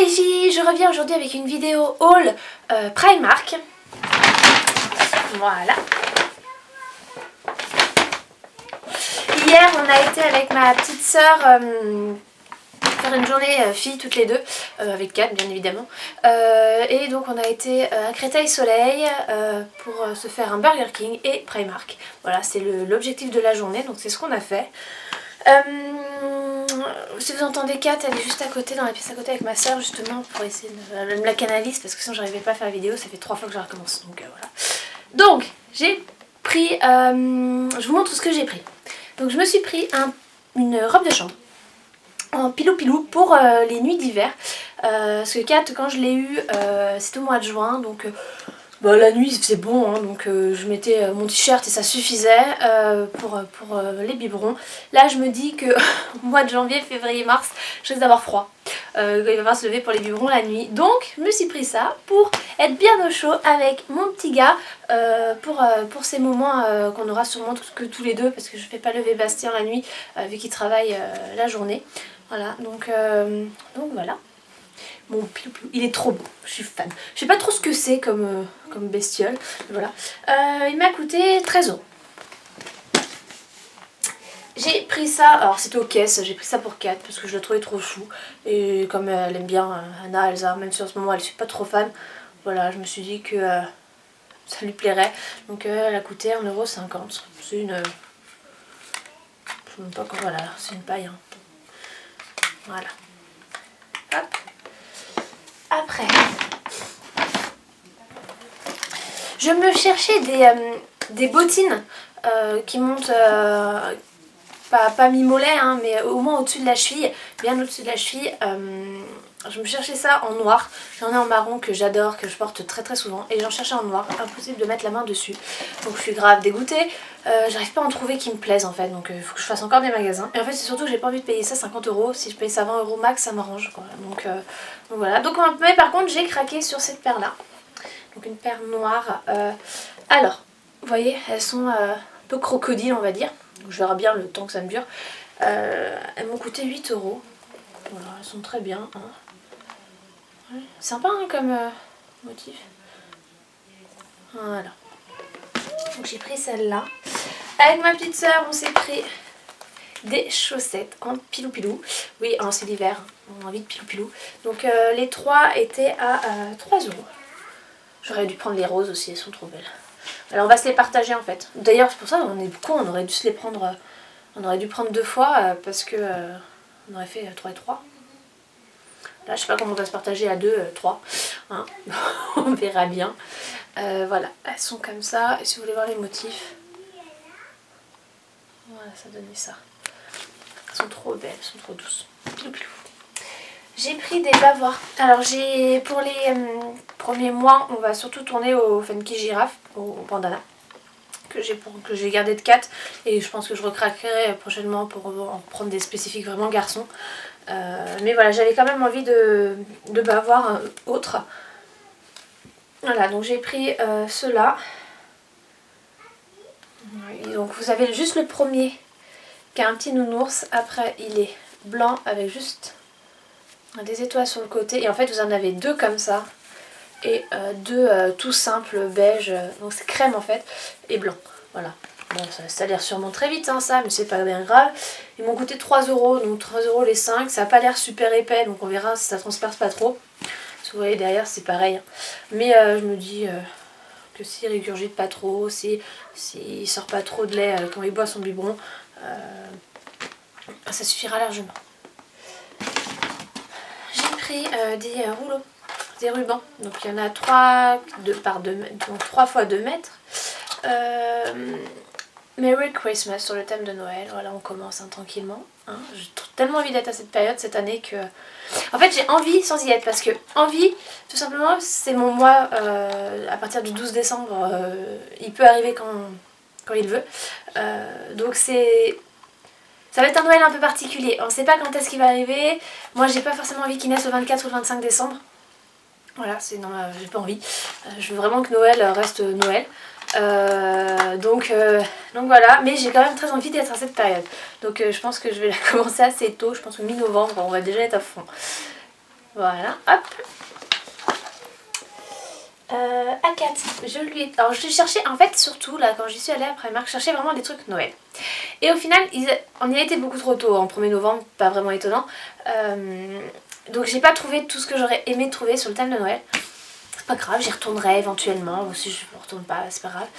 les filles, je reviens aujourd'hui avec une vidéo haul Primark. Voilà. Hier on a été avec ma petite soeur faire une journée filles toutes les deux, avec Kat bien évidemment. Et donc on a été à Créteil-Soleil pour se faire un Burger King et Primark. Voilà, c'est l'objectif de la journée, donc c'est ce qu'on a fait. Si vous entendez Kat, elle est juste à côté, dans la pièce à côté avec ma soeur justement pour essayer de... Elle me la canalise parce que sinon j'arrivais pas à faire la vidéo, ça fait 3 fois que je recommence, donc voilà. Donc j'ai pris, je vous montre ce que j'ai pris. Donc je me suis pris une robe de chambre en pilou-pilou pour les nuits d'hiver. Parce que Kat, quand je l'ai eu, c'était au mois de juin, donc... Bah, la nuit c'est bon, hein, donc je mettais mon t-shirt et ça suffisait pour les biberons. Là je me dis que au mois de janvier, février, mars, je risque d'avoir froid. Il va falloir se lever pour les biberons la nuit. Donc je me suis pris ça pour être bien au chaud avec mon petit gars pour ces moments qu'on aura sûrement que tous les deux parce que je ne fais pas lever Bastien la nuit vu qu'il travaille la journée. Voilà, donc voilà. Mon pilou-pilou, il est trop beau, je suis fan. Je sais pas trop ce que c'est comme bestiole, voilà. Il m'a coûté 13 €. J'ai pris ça, alors c'était aux caisses, j'ai pris ça pour Kat parce que je la trouvais trop chou. Et comme elle aime bien Anna, Elsa, même si en ce moment elle suis pas trop fan, voilà, je me suis dit que ça lui plairait. Donc elle a coûté 1,50 €. C'est une... je sais même pas comment, voilà, c'est une paille. Hein. Voilà. Hop. Après, je me cherchais des bottines qui montent, pas mi-mollet, hein, mais au moins au-dessus de la cheville, bien au-dessus de la cheville. Je me cherchais ça en noir, j'en ai en marron que j'adore, que je porte très très souvent, et j'en cherchais en noir, impossible de mettre la main dessus. Donc je suis grave dégoûtée, j'arrive pas à en trouver qui me plaisent en fait, donc il faut que je fasse encore des magasins. Et en fait c'est surtout que j'ai pas envie de payer ça 50 €, si je paye ça 20 € max ça m'arrange quoi. Donc voilà, donc mais par contre j'ai craqué sur cette paire là, donc une paire noire. Alors, vous voyez, elles sont un peu crocodiles on va dire, donc je verrai bien le temps que ça me dure. Elles m'ont coûté 8 €. Voilà, elles sont très bien. Hein. Ouais. Sympa hein, comme motif. Voilà. Donc j'ai pris celle-là. Avec ma petite soeur, on s'est pris des chaussettes en pilou-pilou. Oui, c'est l'hiver, on a envie de pilou-pilou. Donc les trois étaient à 3 €. J'aurais dû prendre les roses aussi, elles sont trop belles. Alors on va se les partager en fait. D'ailleurs c'est pour ça on est beaucoup, on aurait dû se les prendre... on aurait dû prendre 2 fois parce que on aurait fait 3 et 3. Là je sais pas comment on va se partager à 2, 3. Hein. On verra bien. Voilà, elles sont comme ça. Et si vous voulez voir les motifs, voilà, ça donnait ça. Elles sont trop belles, elles sont trop douces. Pilou pilou. J'ai pris des bavoirs. Alors j'ai pour les premiers mois, on va surtout tourner au Funky Giraffe, au bandana. Que j'ai gardé de 4 et je pense que je recraquerai prochainement pour en prendre des spécifiques vraiment garçons. Mais voilà, j'avais quand même envie de bavoirs autres. Voilà, donc j'ai pris ceux-là. Donc vous avez juste le premier qui a un petit nounours. Après il est blanc avec juste des étoiles sur le côté. Et en fait vous en avez 2 comme ça. Et 2 tout simples beige, donc c'est crème en fait, et blanc. Voilà. Bon, ça a l'air sûrement très vite hein, ça, mais c'est pas bien grave. Ils m'ont coûté 3 €, donc 3 € les 5. Ça a pas l'air super épais, donc on verra si ça transperce pas trop. Si vous voyez derrière c'est pareil. Hein. Mais je me dis que s'il régurgite pas trop, s'il sort pas trop de lait quand il boit son biberon, ça suffira largement. J'ai pris des rouleaux. Des rubans, donc il y en a 3 par 2 mètres, donc 3 fois 2 mètres. Merry Christmas sur le thème de Noël. Voilà, on commence hein, tranquillement. Hein. J'ai tellement envie d'être à cette période cette année que... En fait, j'ai envie sans y être parce que envie, tout simplement, c'est mon mois à partir du 12 décembre. Il peut arriver quand il veut. Donc c'est... Ça va être un Noël un peu particulier. On ne sait pas quand est-ce qu'il va arriver. Moi, j'ai pas forcément envie qu'il naisse le 24 ou le 25 décembre. Voilà, non, j'ai pas envie. Je veux vraiment que Noël reste Noël. Donc voilà, mais j'ai quand même très envie d'être à cette période. Donc je pense que je vais la commencer assez tôt, je pense que mi-novembre, on va déjà être à fond. Voilà, hop. A4, alors je cherchais en fait surtout là quand j'y suis allée à Primark, je cherchais vraiment des trucs Noël. Et au final on y a été beaucoup trop tôt en 1er novembre, pas vraiment étonnant. Donc j'ai pas trouvé tout ce que j'aurais aimé trouver sur le thème de Noël. C'est pas grave, j'y retournerai éventuellement, ou si je ne retourne pas, c'est pas grave.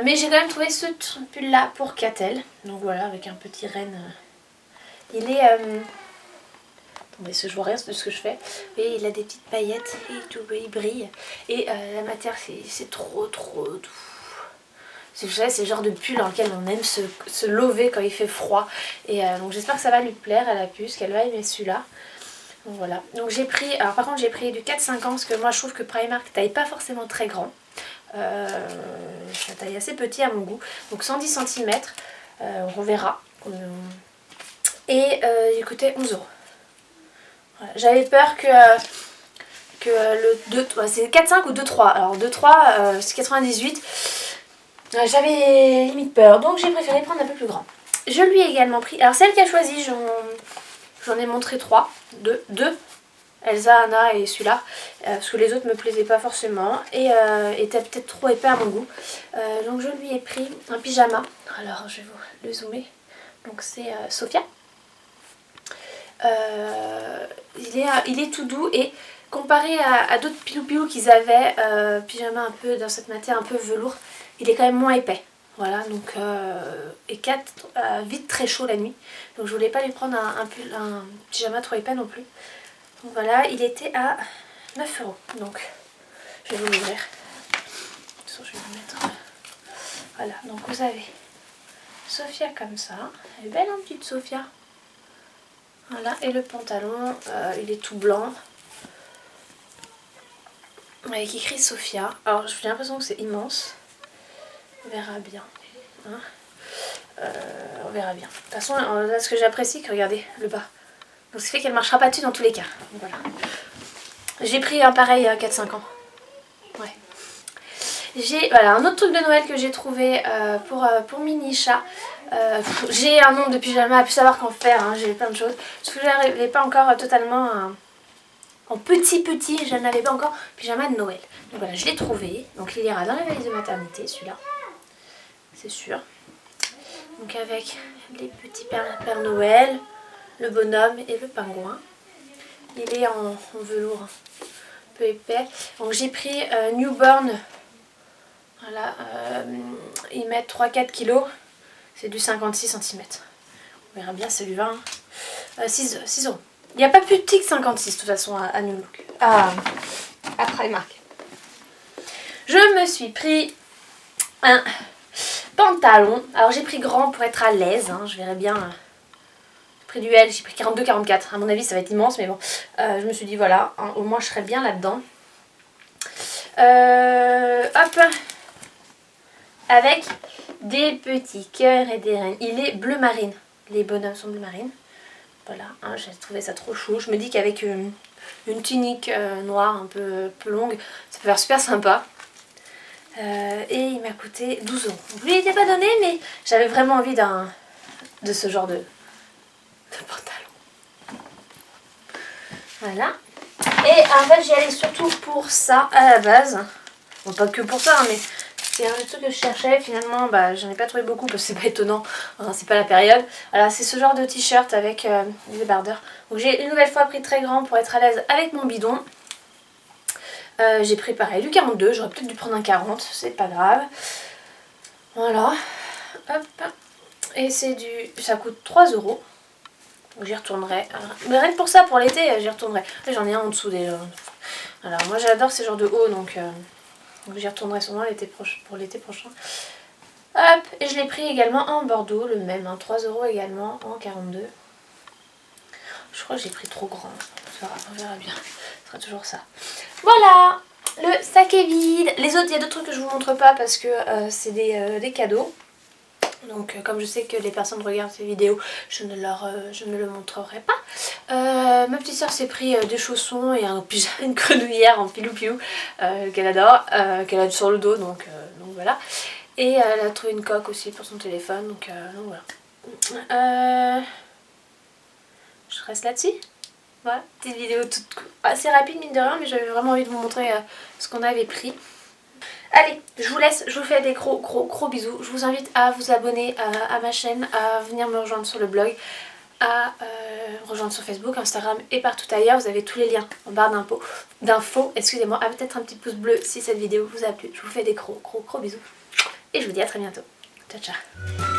Mais j'ai quand même trouvé ce pull là pour Catel. Donc voilà, avec un petit renne. Il est... Attendez, je vois rien de ce que je fais. Et il a des petites paillettes et tout, il brille. Et la matière, c'est trop doux. C'est le genre de pull dans lequel on aime se lever quand il fait froid. Et donc j'espère que ça va lui plaire à la puce, qu'elle va aimer celui-là. Donc voilà. Donc j'ai pris, alors par contre j'ai pris du 4-5 ans parce que moi je trouve que Primark taille pas forcément très grand. Ça taille assez petit à mon goût. Donc 110 cm, on verra. Et il coûtait 11 €. Voilà. J'avais peur que le 2, c'est 4-5 ou 2-3. Alors 2-3 c'est 98. J'avais limite peur, donc j'ai préféré prendre un peu plus grand. Je lui ai également pris, alors celle qu'elle a choisie, j'en ai montré 3, 2, Elsa, Anna et celui-là, parce que les autres me plaisaient pas forcément et étaient peut-être trop épais à mon goût. Donc je lui ai pris un pyjama, alors je vais vous le zoomer, donc c'est Sophia. Il est tout doux et comparé à d'autres pilou-pilou qu'ils avaient, pyjama un peu dans cette matière un peu velours, il est quand même moins épais. Voilà, donc et 4 vite très chaud la nuit, donc je voulais pas lui prendre un pyjama trop épais non plus. Donc voilà, il était à 9 €, donc je vais vous l'ouvrir. Je vais vous mettre. Voilà, donc vous avez Sophia comme ça, elle est belle hein, petite Sophia. Voilà, et le pantalon, il est tout blanc. Avec écrit Sophia. Alors j'ai l'impression que c'est immense. On verra bien. Hein, on verra bien. De toute façon, là ce que j'apprécie, que regardez le bas. Donc ça fait qu'elle ne marchera pas dessus dans tous les cas. Donc, voilà. J'ai pris un pareil à 4-5 ans. Ouais. J'ai voilà, un autre truc de Noël que j'ai trouvé pour Mini-Chat. J'ai un nombre de pyjamas à plus savoir qu'en faire, hein, j'ai plein de choses. Parce que je n'arrivais pas encore totalement en petit, je n'avais pas encore pyjama de Noël. Donc voilà, je l'ai trouvé. Donc il ira dans la valise de maternité, celui-là. C'est sûr. Donc avec les petits Père Noël, le bonhomme et le pingouin. Il est en velours un peu épais. Donc j'ai pris Newborn. Voilà, ils mettent 3-4 kg. C'est du 56 cm. On verra bien, c'est du 20. 6 €. Il n'y a pas plus petit que 56 de toute façon à New Look. À Primark. Je me suis pris un pantalon. Alors j'ai pris grand pour être à l'aise. Hein, je verrai bien. J'ai pris du L, j'ai pris 42-44. À mon avis ça va être immense mais bon. Je me suis dit voilà, hein, au moins je serai bien là-dedans. Hop. Avec des petits cœurs et des reines. Il est bleu marine. Les bonhommes sont bleu marine. Voilà, hein, j'ai trouvé ça trop chou. Je me dis qu'avec une tunique noire un peu longue, ça peut faire super sympa. Et il m'a coûté 12 €. Donc, je lui ai pas donné, mais j'avais vraiment envie de ce genre de pantalon. Voilà. Et en fait, j'y allais surtout pour ça à la base. Bon, pas que pour ça, hein, mais c'est un truc que je cherchais. Finalement, bah, j'en ai pas trouvé beaucoup parce que c'est pas étonnant. Hein, c'est pas la période. Voilà, c'est ce genre de t-shirt avec des débardeurs. Donc j'ai une nouvelle fois pris très grand pour être à l'aise avec mon bidon. J'ai pris pareil du 42. J'aurais peut-être dû prendre un 40. C'est pas grave. Voilà. Hop. Et c'est ça coûte 3 €. Donc j'y retournerai. Mais rien que pour ça, pour l'été, j'y retournerai. J'en ai un en dessous déjà. Alors moi j'adore ces genres de hauts, donc j'y retournerai sûrement pour l'été prochain. Hop, et je l'ai pris également en Bordeaux, le même, hein, 3 € également en 42. Je crois que j'ai pris trop grand. On verra bien. Ce sera toujours ça. Voilà, le sac est vide. Les autres, il y a d'autres trucs que je vous montre pas parce que c'est des cadeaux. Donc comme je sais que les personnes regardent ces vidéos, je ne le montrerai pas. Ma petite soeur s'est pris des chaussons et une grenouillère en pilou-pilou qu'elle adore, qu'elle a sur le dos, donc voilà. Et elle a trouvé une coque aussi pour son téléphone, donc voilà. Je reste là-dessus. Voilà, petite vidéo assez rapide mine de rien, mais j'avais vraiment envie de vous montrer ce qu'on avait pris. Allez, je vous laisse, je vous fais des gros bisous. Je vous invite à vous abonner à ma chaîne, à venir me rejoindre sur le blog, à me rejoindre sur Facebook, Instagram et partout ailleurs. Vous avez tous les liens en barre d'infos. Excusez-moi, à peut-être un petit pouce bleu si cette vidéo vous a plu. Je vous fais des gros bisous. Et je vous dis à très bientôt. Ciao ciao.